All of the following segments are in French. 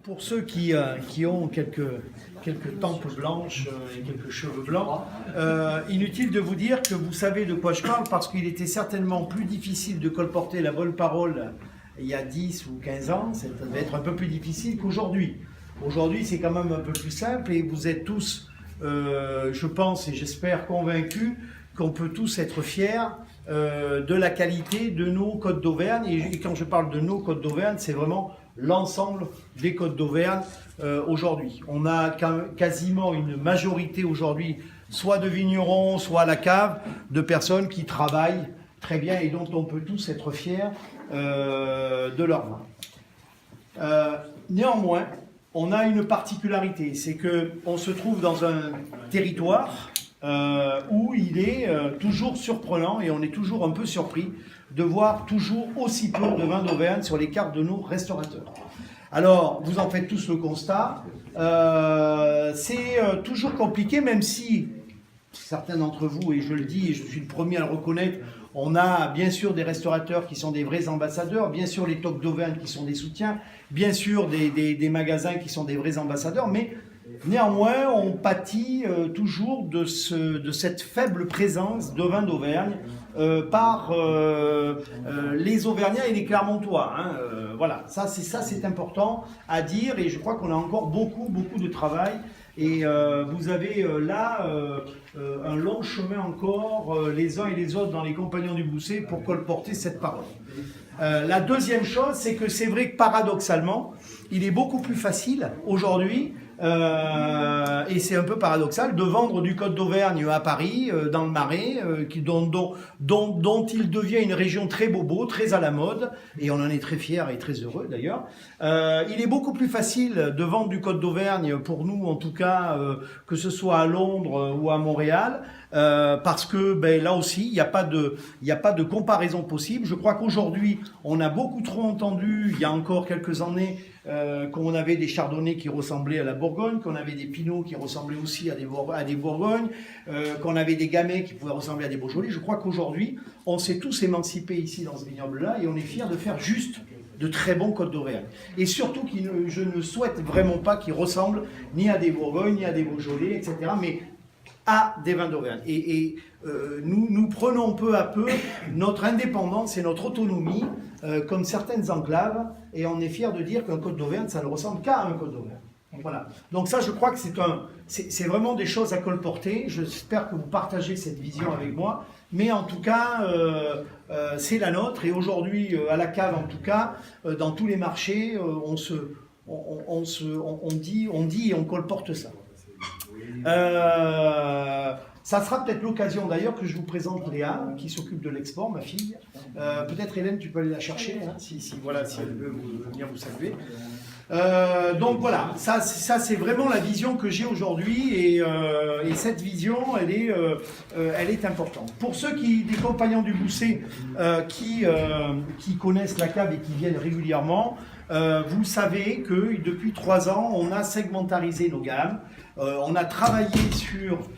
pour ceux qui ont quelques tempes blanches et quelques cheveux blancs, inutile de vous dire que vous savez de quoi je parle parce qu'il était certainement plus difficile de colporter la bonne parole il y a 10 ou 15 ans, ça devait être un peu plus difficile qu'aujourd'hui. Aujourd'hui, c'est quand même un peu plus simple et vous êtes tous, je pense et j'espère, convaincus qu'on peut tous être fiers de la qualité de nos côtes d'Auvergne. Et quand je parle de nos côtes d'Auvergne, c'est vraiment l'ensemble des côtes d'Auvergne aujourd'hui. On a quasiment une majorité aujourd'hui, soit de vignerons, soit à la cave, de personnes qui travaillent très bien et dont on peut tous être fiers de leur vin. Néanmoins, on a une particularité, c'est qu'on se trouve dans un territoire où il est toujours surprenant et on est toujours un peu surpris de voir toujours aussi peu de vins d'Auvergne sur les cartes de nos restaurateurs. Alors, vous en faites tous le constat, c'est toujours compliqué, même si certains d'entre vous, et je le dis et je suis le premier à le reconnaître, on a bien sûr des restaurateurs qui sont des vrais ambassadeurs, bien sûr les tocs d'Auvergne qui sont des soutiens, bien sûr des magasins qui sont des vrais ambassadeurs, mais néanmoins on pâtit toujours de cette faible présence de vins d'Auvergne par les Auvergnats et les Clermontois. Voilà, ça c'est important à dire et je crois qu'on a encore beaucoup de travail. Et vous avez là un long chemin encore, les uns et les autres dans les Compagnons du Bousset pour colporter cette parole. La deuxième chose, c'est que c'est vrai que paradoxalement, il est beaucoup plus facile aujourd'hui, et c'est un peu paradoxal, de vendre du Côte d'Auvergne à Paris, dans le Marais, dont il devient une région très bobo, très à la mode, et on en est très fiers et très heureux d'ailleurs. Il est beaucoup plus facile de vendre du Côte d'Auvergne, pour nous en tout cas, que ce soit à Londres ou à Montréal, parce que là aussi, il n'y a pas de comparaison possible. Je crois qu'aujourd'hui, on a beaucoup trop entendu, il y a encore quelques années, qu'on avait des chardonnays qui ressemblaient à la Bourgogne, qu'on avait des pinots qui ressemblaient aussi à des Bourgognes, qu'on avait des gamay qui pouvaient ressembler à des Beaujolais. Je crois qu'aujourd'hui, on s'est tous émancipés ici dans ce vignoble-là et on est fiers de faire juste de très bons côtes d'Auvergne. Et surtout, je ne souhaite vraiment pas qu'ils ressemblent ni à des Bourgognes, ni à des Beaujolais, etc., mais à des vins d'Auvergne. Et nous prenons peu à peu notre indépendance et notre autonomie, comme certaines enclaves, et on est fiers de dire qu'un Côte d'Auvergne, ça ne ressemble qu'à un Côte d'Auvergne. Voilà. Donc ça, je crois que c'est vraiment des choses à colporter. J'espère que vous partagez cette vision avec moi. Mais en tout cas, c'est la nôtre. Et aujourd'hui, à la cave, en tout cas, dans tous les marchés, on dit et on colporte ça. Ça sera peut-être l'occasion d'ailleurs que je vous présente Léa, qui s'occupe de l'export, ma fille. Peut-être Hélène, tu peux aller la chercher, hein, si elle veut venir vous saluer. Donc voilà, ça c'est vraiment la vision que j'ai aujourd'hui et cette vision, elle est importante. Pour ceux des Compagnons du Bousset qui connaissent la cave et qui viennent régulièrement, vous savez que depuis 3 ans, on a segmentarisé nos gammes. On a travaillé sur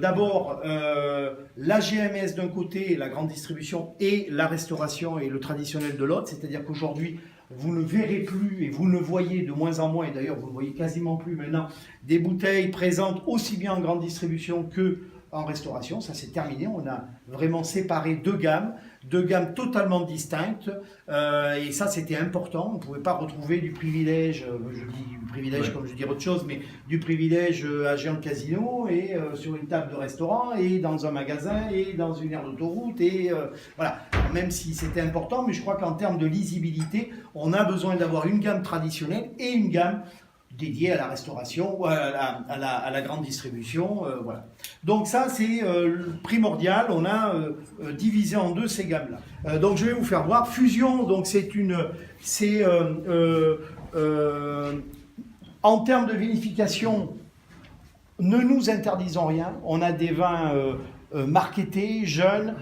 d'abord la GMS d'un côté, la grande distribution, et la restauration et le traditionnel de l'autre. C'est-à-dire qu'aujourd'hui, vous ne verrez plus, et vous ne voyez de moins en moins, et d'ailleurs vous ne voyez quasiment plus maintenant, des bouteilles présentes aussi bien en grande distribution que en restauration. Ça c'est terminé, on a vraiment séparé deux gammes totalement distinctes, et ça c'était important. On ne pouvait pas retrouver du privilège, je dis du privilège comme je dis autre chose, mais du privilège à Géant Casino, et sur une table de restaurant, et dans un magasin, et dans une aire d'autoroute, et voilà. Alors, même si c'était important, mais je crois qu'en termes de lisibilité, on a besoin d'avoir une gamme traditionnelle et une gamme dédiée à la restauration ou à la grande distribution, voilà. Donc ça c'est primordial, on a divisé en deux ces gammes-là. Donc je vais vous faire voir. Fusion, donc en termes de vinification, ne nous interdisons rien. On a des vins marketés, jeunes,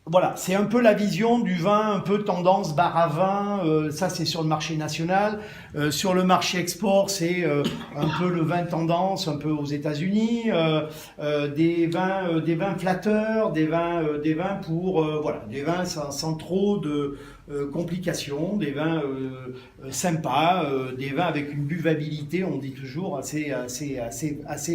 Voilà, c'est un peu la vision du vin, un peu tendance bar à vin. Ça, c'est sur le marché national. Sur le marché export, c'est un peu le vin tendance, un peu aux États-Unis. Des vins flatteurs, des vins pour voilà, des vins sans trop de complications, des vins sympas, des vins avec une buvabilité, on dit toujours assez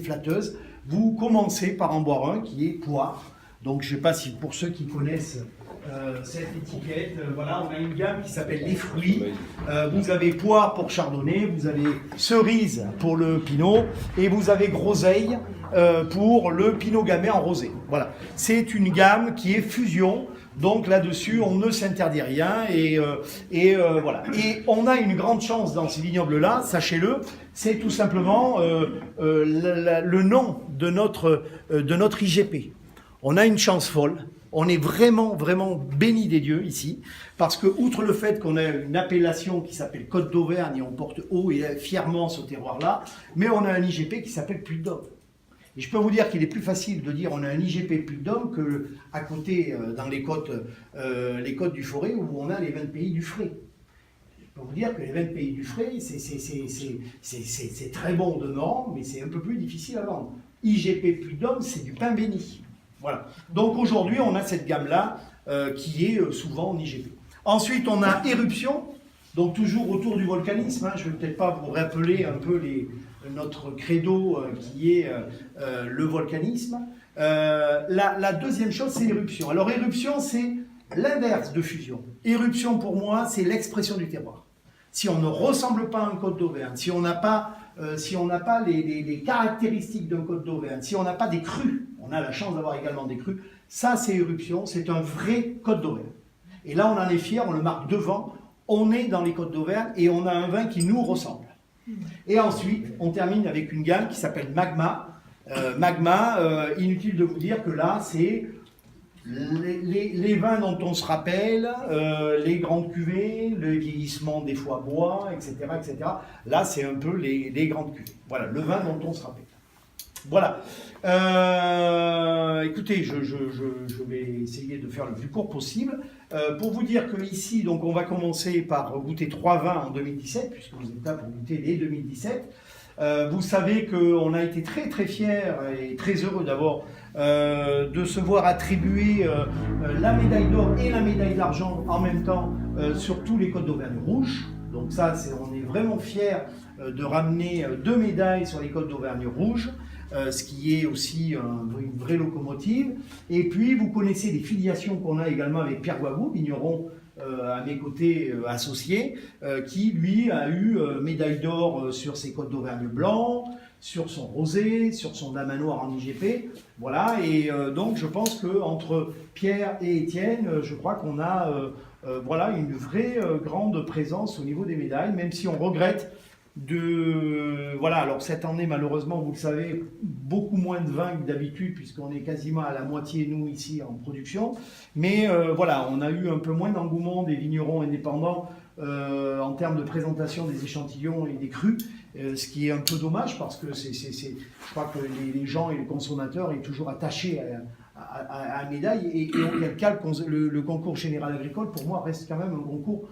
flatteuse. Vous commencez par en boire un qui est poire. Donc, je ne sais pas si pour ceux qui connaissent cette étiquette, voilà, on a une gamme qui s'appelle les fruits. Vous avez poire pour chardonnay, vous avez cerise pour le pinot et vous avez groseille pour le pinot gamay en rosé. Voilà, c'est une gamme qui est fusion. Donc là-dessus, on ne s'interdit rien et voilà. Et on a une grande chance dans ces vignobles-là, sachez-le, c'est tout simplement le nom de notre IGP. On a une chance folle, on est vraiment, vraiment béni des dieux ici, parce que outre le fait qu'on a une appellation qui s'appelle Côte d'Auvergne et on porte haut et fièrement ce terroir-là, mais on a un IGP qui s'appelle Puy-de-Dôme. Et je peux vous dire qu'il est plus facile de dire on a un IGP Puy-de-Dôme que à côté, dans les côtes du Forêt, où on a les 20 pays du Frais. Je peux vous dire que les 20 pays du Frais, c'est très bon de nom, mais c'est un peu plus difficile à vendre. IGP Puy-de-Dôme, c'est du pain béni. Voilà. Donc aujourd'hui, on a cette gamme-là qui est souvent en IGP. Ensuite, on a Éruption, donc toujours autour du volcanisme. Je ne vais peut-être pas vous rappeler un peu notre credo qui est le volcanisme. La deuxième chose, c'est Éruption. Alors Éruption, c'est l'inverse de fusion. Éruption, pour moi, c'est l'expression du terroir. Si on ne ressemble pas à un Côte d'Auvergne, si on n'a pas les caractéristiques d'un Côte d'Auvergne, si on n'a pas des crus, on a la chance d'avoir également des crus, ça c'est Éruption, c'est un vrai Côte d'Auvergne. Et là on en est fiers, on le marque devant, on est dans les Côtes d'Auvergne et on a un vin qui nous ressemble. Et ensuite, on termine avec une gamme qui s'appelle Magma. Inutile de vous dire que là c'est les vins dont on se rappelle, les grandes cuvées, le vieillissement des foies bois, etc., etc. Là, c'est un peu les grandes cuvées. Voilà, le vin dont on se rappelle. Voilà. Écoutez, je vais essayer de faire le plus court possible. Pour vous dire que ici, donc, on va commencer par goûter 3 vins en 2017, puisque vous êtes là pour goûter les 2017. Vous savez qu'on a été très très fiers et très heureux d'abord de se voir attribuer la médaille d'or et la médaille d'argent en même temps sur tous les Côtes d'Auvergne rouges. Donc ça, on est vraiment fiers de ramener 2 médailles sur les Côtes d'Auvergne rouges, ce qui est aussi une vraie locomotive. Et puis vous connaissez les filiations qu'on a également avec Pierre Guagou, vigneron à mes côtés associé, qui lui a eu médaille d'or sur ses Côtes d'Auvergne blanc, sur son rosé, sur son damanoir en IGP. Voilà, et donc je pense qu'entre Pierre et Étienne, je crois qu'on a voilà, une vraie grande présence au niveau des médailles, même si on regrette voilà, alors cette année malheureusement vous le savez, beaucoup moins de vin que d'habitude puisqu'on est quasiment à la moitié nous ici en production, mais voilà, on a eu un peu moins d'engouement des vignerons indépendants en termes de présentation des échantillons et des crus, ce qui est un peu dommage parce que je crois que les gens et les consommateurs sont toujours attachés à la médaille et auquel cas le concours général agricole pour moi reste quand même un concours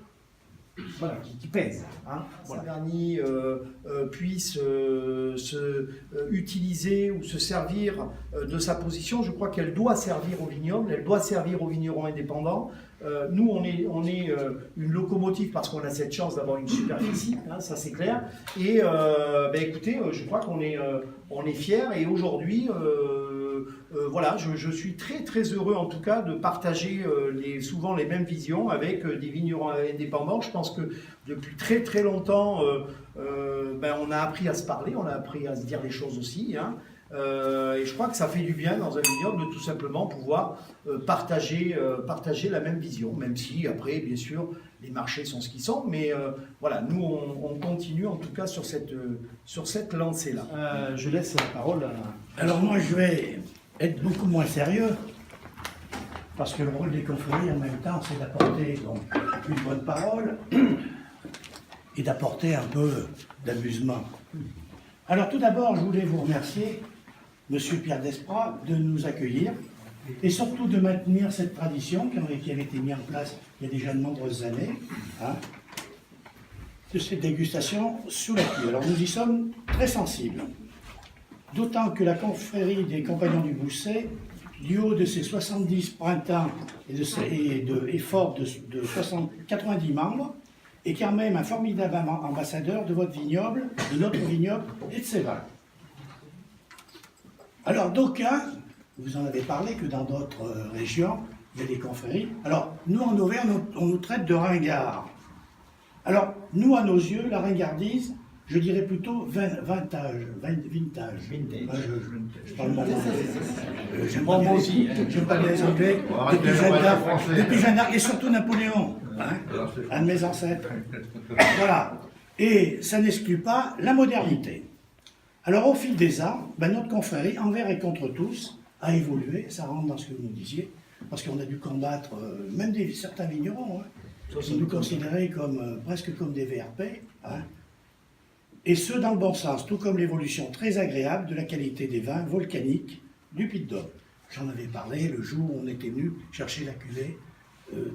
voilà, qui pèse. Hein. Voilà. Saverny puisse utiliser ou se servir de sa position, je crois qu'elle doit servir au vignoble, elle doit servir aux vignerons indépendants. Nous, on est une locomotive parce qu'on a cette chance d'avoir une superficie, hein, ça c'est clair. Et écoutez, je crois qu'on est fiers et aujourd'hui, voilà, je suis très très heureux en tout cas de partager souvent les mêmes visions avec des vignerons indépendants. Je pense que depuis très très longtemps, on a appris à se parler, on a appris à se dire les choses aussi. Hein. Et je crois que ça fait du bien dans un vignoble de tout simplement pouvoir partager la même vision, même si après, bien sûr, les marchés sont ce qu'ils sont. Mais voilà, nous, on continue en tout cas sur cette lancée-là. Je laisse la parole à... Alors moi, je vais être beaucoup moins sérieux, parce que le rôle des confréries en même temps, c'est d'apporter donc une bonne parole et d'apporter un peu d'amusement. Alors tout d'abord, je voulais vous remercier, Monsieur Pierre Desprats, de nous accueillir et surtout de maintenir cette tradition qui avait été mise en place il y a déjà de nombreuses années, hein, de cette dégustation sous la cuve. Alors nous y sommes très sensibles, d'autant que la confrérie des Compagnons du Gousset, du haut de ses 70 printemps et fort de 90 membres, est quand même un formidable ambassadeur de votre vignoble, de notre vignoble et de ses vins. Alors d'aucuns, vous en avez parlé que dans d'autres régions, il y a des confréries. Alors nous en Auvergne, on nous traite de ringards. Alors nous, à nos yeux, la ringardise, je dirais plutôt vintage. Je parle mon anglais. J'aime pas bien les anglais. Depuis Jeanne d'Arc et surtout Napoléon, hein, un de mes ancêtres. Voilà. Et ça n'exclut pas la modernité. Alors au fil des ans, notre confrérie, envers et contre tous, a évolué. Ça rentre dans ce que vous nous disiez, parce qu'on a dû combattre même certains vignerons, hein, qui nous considéraient presque comme des VRP. Hein. Et ce dans le bon sens, tout comme l'évolution très agréable de la qualité des vins volcaniques du Puy-de-Dôme. J'en avais parlé le jour où on était venu chercher la cuvée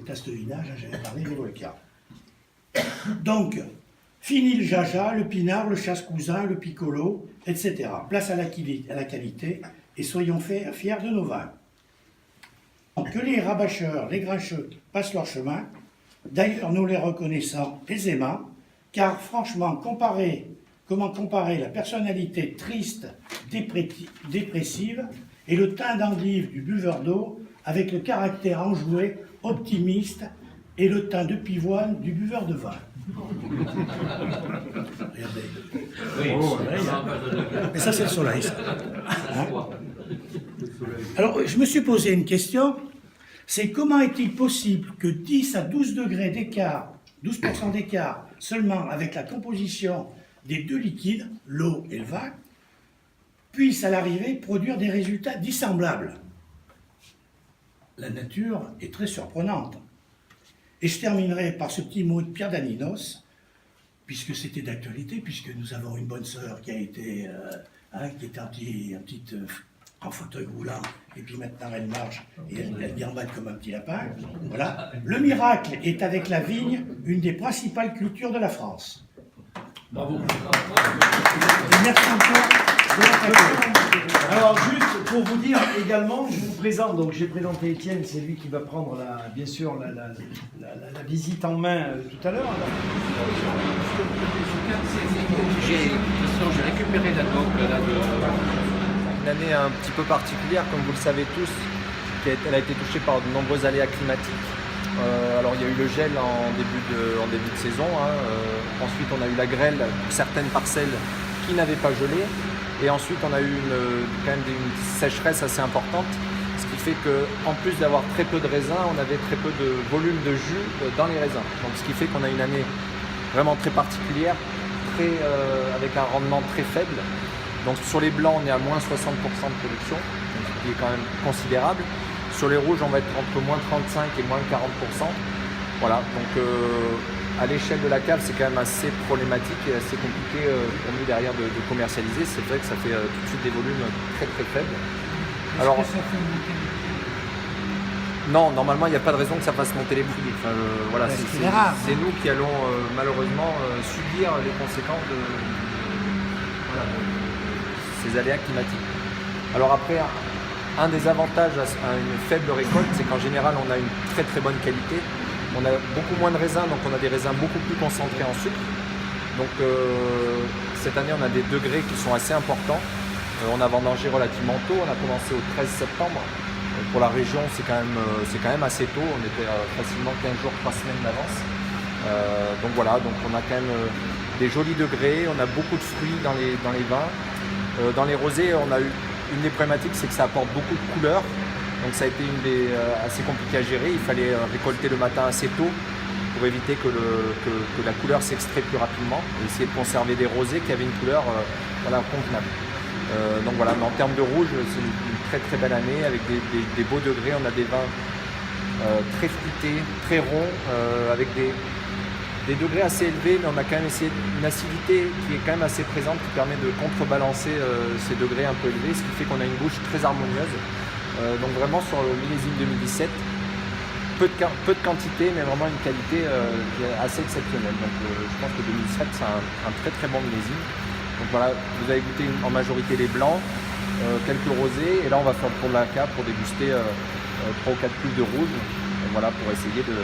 Tastevinage, j'avais parlé des volcans. Donc, fini le jaja, le pinard, le chasse-cousin, le piccolo, etc. Place à la qualité et soyons fiers de nos vins. Donc, que les rabâcheurs, les grincheux passent leur chemin, d'ailleurs nous les reconnaissons aisément, car franchement, comment comparer la personnalité triste, dépressive et le teint d'endive du buveur d'eau avec le caractère enjoué, optimiste et le teint de pivoine du buveur de vin. Regardez. Mais ça, c'est le soleil. Ça. Hein? Alors, je me suis posé une question, c'est comment est-il possible que 10 à 12 degrés d'écart, 12% d'écart seulement avec la composition des deux liquides, l'eau et le vin, puissent à l'arrivée produire des résultats dissemblables. La nature est très surprenante. Et je terminerai par ce petit mot de Pierre Daninos, puisque c'était d'actualité, puisque nous avons une bonne sœur qui a été, qui était en fauteuil roulant, et puis maintenant elle marche, et elle gambade comme un petit lapin. Voilà. Le miracle est avec la vigne, une des principales cultures de la France. Bravo. Et merci encore de votre accueil. Alors juste pour vous dire également, je vous présente, donc j'ai présenté Étienne, c'est lui qui va prendre bien sûr la visite en main tout à l'heure. J'ai récupéré la note là, une année un petit peu particulière, comme vous le savez tous, elle a été touchée par de nombreux aléas climatiques. Alors il y a eu le gel en début de saison, hein. Ensuite on a eu la grêle pour certaines parcelles qui n'avaient pas gelé, et ensuite on a eu quand même une sécheresse assez importante, ce qui fait qu'en plus d'avoir très peu de raisins, on avait très peu de volume de jus dans les raisins. Donc ce qui fait qu'on a une année vraiment très particulière, avec un rendement très faible. Donc sur les blancs on est à moins 60% de production, ce qui est quand même considérable. Sur les rouges, on va être entre moins 35 et moins 40%. Voilà, donc à l'échelle de la cave, c'est quand même assez problématique et assez compliqué pour nous derrière de commercialiser. C'est vrai que ça fait tout de suite des volumes très très faibles. Alors, non, normalement, il n'y a pas de raison que ça fasse monter les prix. Enfin, voilà, c'est nous qui allons malheureusement subir les conséquences de ces aléas climatiques. Alors après, un des avantages à une faible récolte, c'est qu'en général, on a une très très bonne qualité. On a beaucoup moins de raisins, donc on a des raisins beaucoup plus concentrés en sucre. Donc cette année, on a des degrés qui sont assez importants. On a vendangé relativement tôt, on a commencé au 13 septembre. Pour la région, c'est quand même assez tôt. On était facilement 15 jours, 3 semaines d'avance. Donc voilà, donc on a quand même des jolis degrés, on a beaucoup de fruits dans les vins. Dans les rosés, on a eu une des problématiques, c'est que ça apporte beaucoup de couleurs. Donc ça a été assez compliqué à gérer. Il fallait récolter le matin assez tôt pour éviter que la couleur s'extrait plus rapidement et essayer de conserver des rosés qui avaient une couleur convenable. Donc voilà, mais en termes de rouge, c'est une très très belle année avec des beaux degrés. On a des vins très fruités, très ronds, avec des degrés assez élevés, mais on a quand même essayé une acidité qui est quand même assez présente, qui permet de contrebalancer ces degrés un peu élevés, ce qui fait qu'on a une bouche très harmonieuse. Donc vraiment sur le millésime 2017, peu de quantité, mais vraiment une qualité qui est assez exceptionnelle. Donc je pense que 2017 c'est un très très bon millésime. Donc voilà, vous avez goûté en majorité les blancs, quelques rosés, et là on va faire le tour de la cave pour déguster 3 ou 4 cuves de rouge. Et voilà, pour essayer de...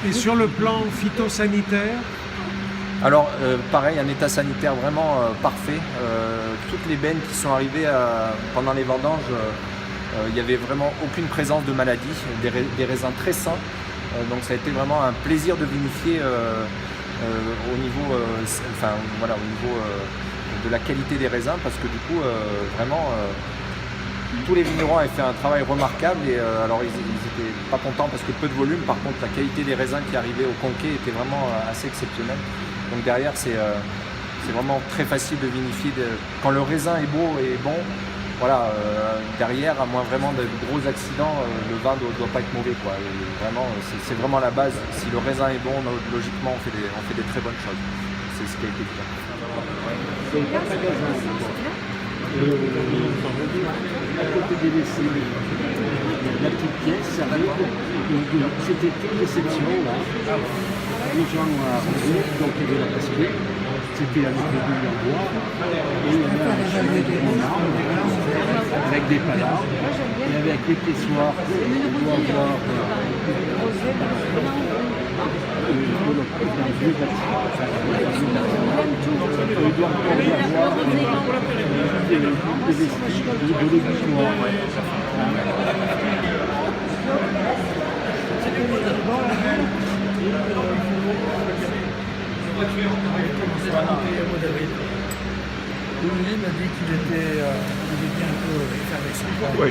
Et sur le plan phytosanitaire? Alors pareil, un état sanitaire vraiment parfait. Toutes les bennes qui sont arrivées pendant les vendanges, il n'y avait vraiment aucune présence de maladie, des raisins très sains. Donc ça a été vraiment un plaisir de vinifier au niveau, au niveau de la qualité des raisins, parce que du coup vraiment tous les vignerons avaient fait un travail remarquable, et alors ils n'étaient pas contents parce que peu de volume. Par contre, la qualité des raisins qui arrivaient au conquet était vraiment assez exceptionnelle. Donc derrière, c'est vraiment très facile de vinifier. Quand le raisin est beau et bon, voilà, derrière, à moins vraiment de gros accidents, le vin ne doit pas être mauvais, quoi. Et vraiment, c'est vraiment la base. Si le raisin est bon, logiquement, on fait des très bonnes choses. C'est ce qui a été fait. À côté des WC, la petite pièce, ça c'était une réception là. Les gens arrivaient, donc il y avait la bascule, c'était avec des boules en bois, et il y avait des arbres avec des palards, et avec les pressoirs, on doit avoir un vieux bâtiment, enfin, il doit encore y avoir des vestiges de l'égouttoir. Louis m'a dit qu'il était un peu effervescent. Oui.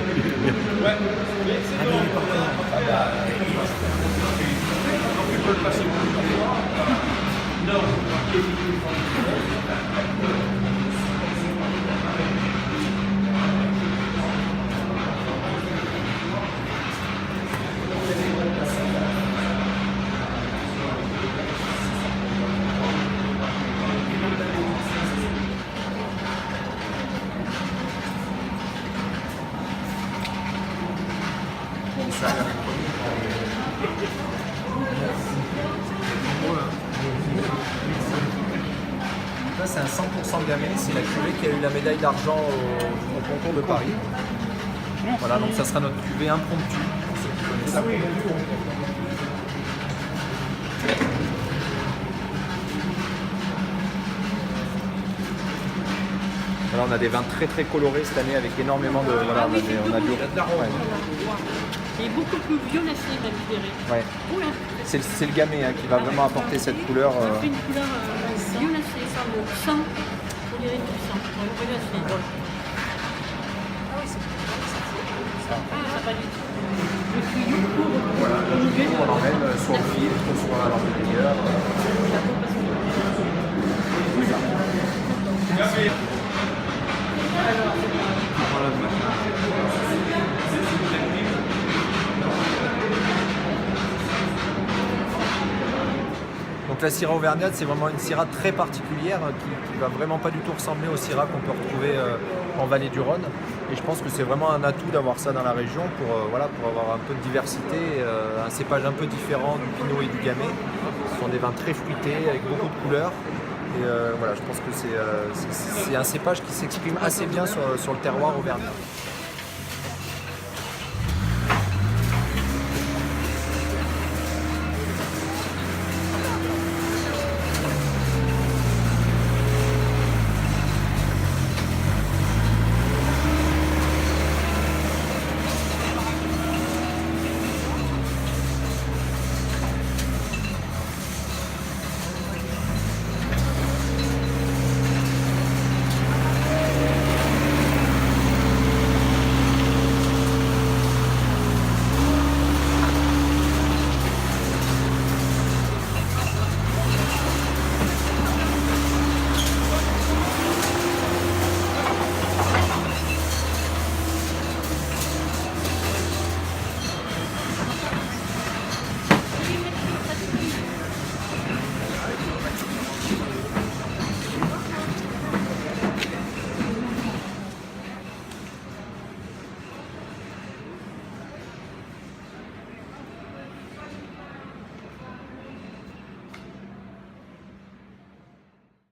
Là, c'est un 100% gamay, c'est la cuvée qui a eu la médaille d'argent au concours de Paris. Voilà, donc ça sera notre cuvée impromptue, pour ceux qui connaissent. Voilà, on a des vins très très colorés cette année avec énormément de... Voilà, on a du... Il est beaucoup plus violacé, même, je dirais. Ouais. Oula, C'est le gamay qui va vraiment apporter cette couleur. ça fait une couleur violacée, ça le sang. On dirait du sang. Violacé. Ah, ça va du tout. Le tuyau court. Voilà, on emmène soit au filtre, soit à l'embouteilleur. Donc la Syrah auvergnate, c'est vraiment une Syrah très particulière qui va vraiment pas du tout ressembler aux Syrah qu'on peut retrouver en vallée du Rhône. Et je pense que c'est vraiment un atout d'avoir ça dans la région pour avoir un peu de diversité, un cépage un peu différent du Pinot et du Gamay. Ce sont des vins très fruités avec beaucoup de couleurs. Et voilà, je pense que c'est un cépage qui s'exprime assez bien sur le terroir auvergnat.